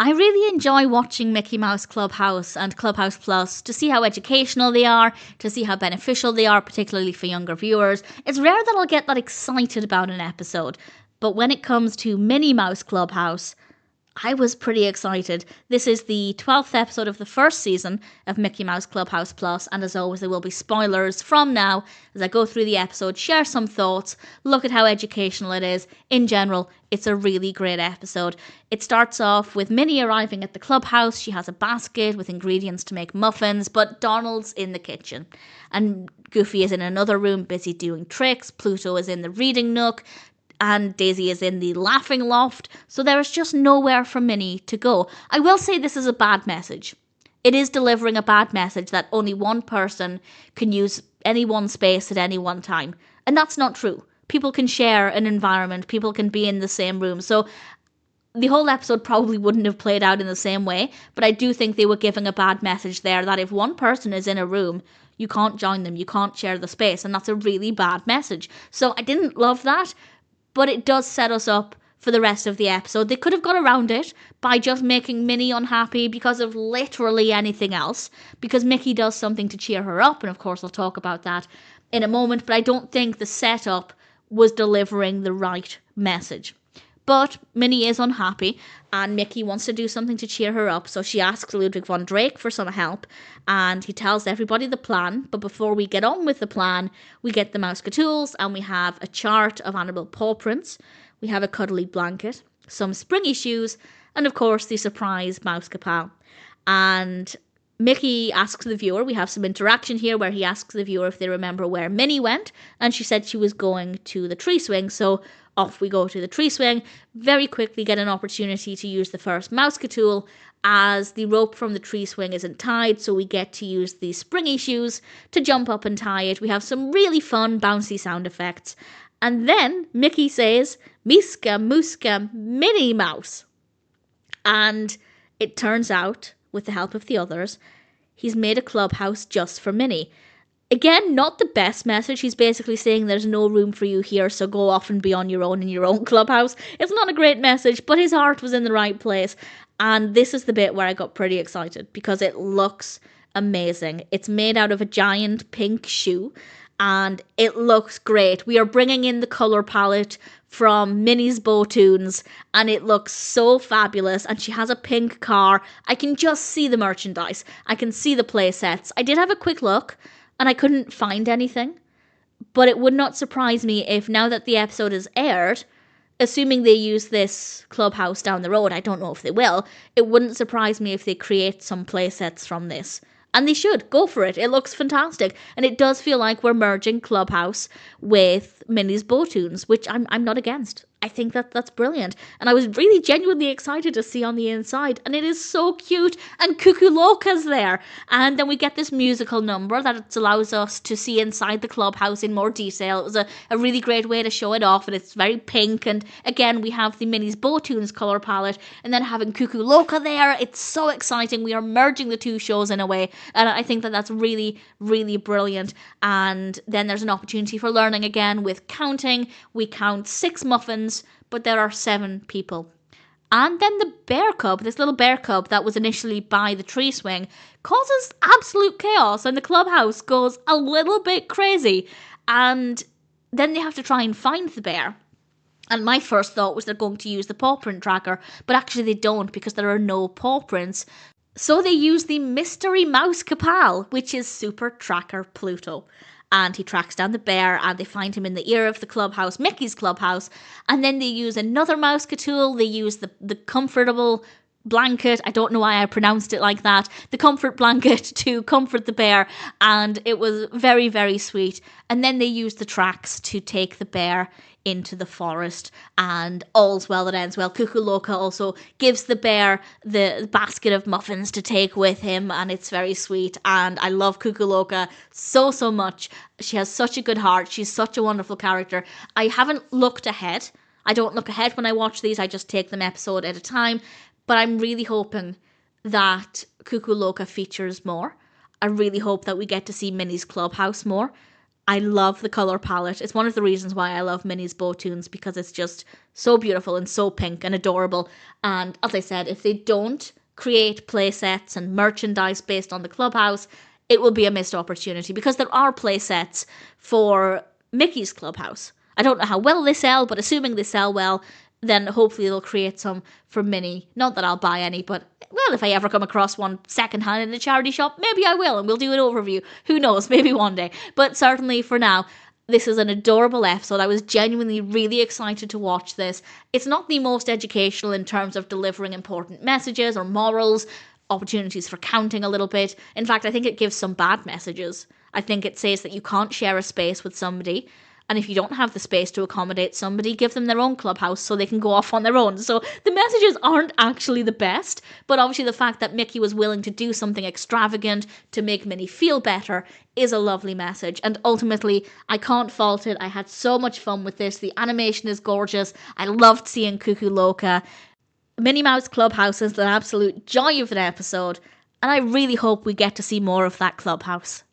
I really enjoy watching Mickey Mouse Clubhouse and Clubhouse Plus to see how educational they are, to see how beneficial they are, particularly for younger viewers. It's rare that I'll get that excited about an episode, but when it comes to Minnie Mouse Clubhouse, I was pretty excited. This is the 12th episode of the first season of Mickey Mouse Clubhouse Plus, and as always, there will be spoilers from now as I go through the episode, share some thoughts, look at how educational it is. In general, it's a really great episode. It starts off with Minnie arriving at the clubhouse. She has a basket with ingredients to make muffins, but Donald's in the kitchen. And Goofy is in another room busy doing tricks. Pluto is in the reading nook. And Daisy is in the laughing loft, so there is just nowhere for Minnie to go. I will say this is a bad message. It is delivering a bad message that only one person can use any one space at any one time. And that's not true. People can share an environment, people can be in the same room. So the whole episode probably wouldn't have played out in the same way, but I do think they were giving a bad message there that if one person is in a room, you can't join them, you can't share the space, and that's a really bad message. So I didn't love that. But it does set us up for the rest of the episode. They could have got around it by just making Minnie unhappy because of literally anything else. Because Mickey does something to cheer her up. And of course, I'll talk about that in a moment. But I don't think the setup was delivering the right message. But Minnie is unhappy and Mickey wants to do something to cheer her up. So she asks Ludwig von Drake for some help and he tells everybody the plan. But before we get on with the plan, we get the Mousecatools and we have a chart of animal paw prints. We have a cuddly blanket, some springy shoes, and of course the surprise mouse capal. And Mickey asks the viewer, we have some interaction here where he asks the viewer if they remember where Minnie went. And she said she was going to the tree swing. So off we go to the tree swing, very quickly get an opportunity to use the first Mousecatool as the rope from the tree swing isn't tied, so we get to use the springy shoes to jump up and tie it. We have some really fun bouncy sound effects. And then Mickey says, Miska, Muska, Minnie Mouse. And it turns out, with the help of the others, he's made a clubhouse just for Minnie. Again, not the best message. He's basically saying there's no room for you here, so go off and be on your own in your own clubhouse. It's not a great message, but his heart was in the right place. And this is the bit where I got pretty excited because it looks amazing. It's made out of a giant pink shoe and it looks great. We are bringing in the colour palette from Minnie's Bowtoons and it looks so fabulous, and she has a pink car. I can just see the merchandise. I can see the play sets. I did have a quick look and I couldn't find anything, but it would not surprise me if now that the episode is aired, assuming they use this clubhouse down the road, I don't know if they will, it wouldn't surprise me if they create some play sets from this. And they should. Go for it. It looks fantastic. And it does feel like we're merging Clubhouse with Minnie's Bowtoons, which I'm not against. I think that's brilliant. And I was really genuinely excited to see on the inside. And it is so cute. And Cuckoo Loca's there. And then we get this musical number that allows us to see inside the clubhouse in more detail. It was a really great way to show it off. And it's very pink. And again, we have the Minnie's Bowtoons colour palette. And then having Cuckoo Loca there. It's so exciting. We are merging the two shows in a way. And I think that's really, really brilliant. And then there's an opportunity for learning again with counting. We count 6 muffins, but there are 7 people. And then the bear cub, this little bear cub that was initially by the tree swing, causes absolute chaos and the clubhouse goes a little bit crazy. And then they have to try and find the bear. And my first thought was they're going to use the paw print tracker, but actually they don't because there are no paw prints. So they use the mystery mouse capal, which is Super Tracker Pluto. And he tracks down the bear and they find him in the ear of the clubhouse, Mickey's clubhouse. And then they use another Mousecatool. They use the comfortable blanket. I don't know why I pronounced it like that. The comfort blanket to comfort the bear. And it was very, very sweet. And then they use the tracks to take the bear into the forest, and all's well that ends well. Cuckoo Loca also gives the bear the basket of muffins to take with him, and it's very sweet. And I love Cuckoo Loca so much. She has such a good heart. She's such a wonderful character. I haven't looked ahead. I don't look ahead when I watch these. I just take them episode at a time. But I'm really hoping that Cuckoo Loca features more. I really hope that we get to see Minnie's clubhouse more. I love the colour palette. It's one of the reasons why I love Minnie's Bow Tunes, because it's just so beautiful and so pink and adorable. And as I said, if they don't create play sets and merchandise based on the Clubhouse, it will be a missed opportunity, because there are play sets for Mickey's Clubhouse. I don't know how well they sell, but assuming they sell well, then hopefully they'll create some for Minnie. Not that I'll buy any, but well, if I ever come across one secondhand in a charity shop, maybe I will, and we'll do an overview. Who knows, maybe one day. But certainly for now, this is an adorable episode. I was genuinely really excited to watch this. It's not the most educational in terms of delivering important messages or morals, opportunities for counting a little bit. In fact, I think it gives some bad messages. I think it says that you can't share a space with somebody, and if you don't have the space to accommodate somebody, give them their own clubhouse so they can go off on their own. So the messages aren't actually the best, but obviously the fact that Mickey was willing to do something extravagant to make Minnie feel better is a lovely message. And ultimately, I can't fault it. I had so much fun with this. The animation is gorgeous. I loved seeing Cuckoo Loca. Minnie Mouse Clubhouse is an absolute joy of an episode, and I really hope we get to see more of that clubhouse.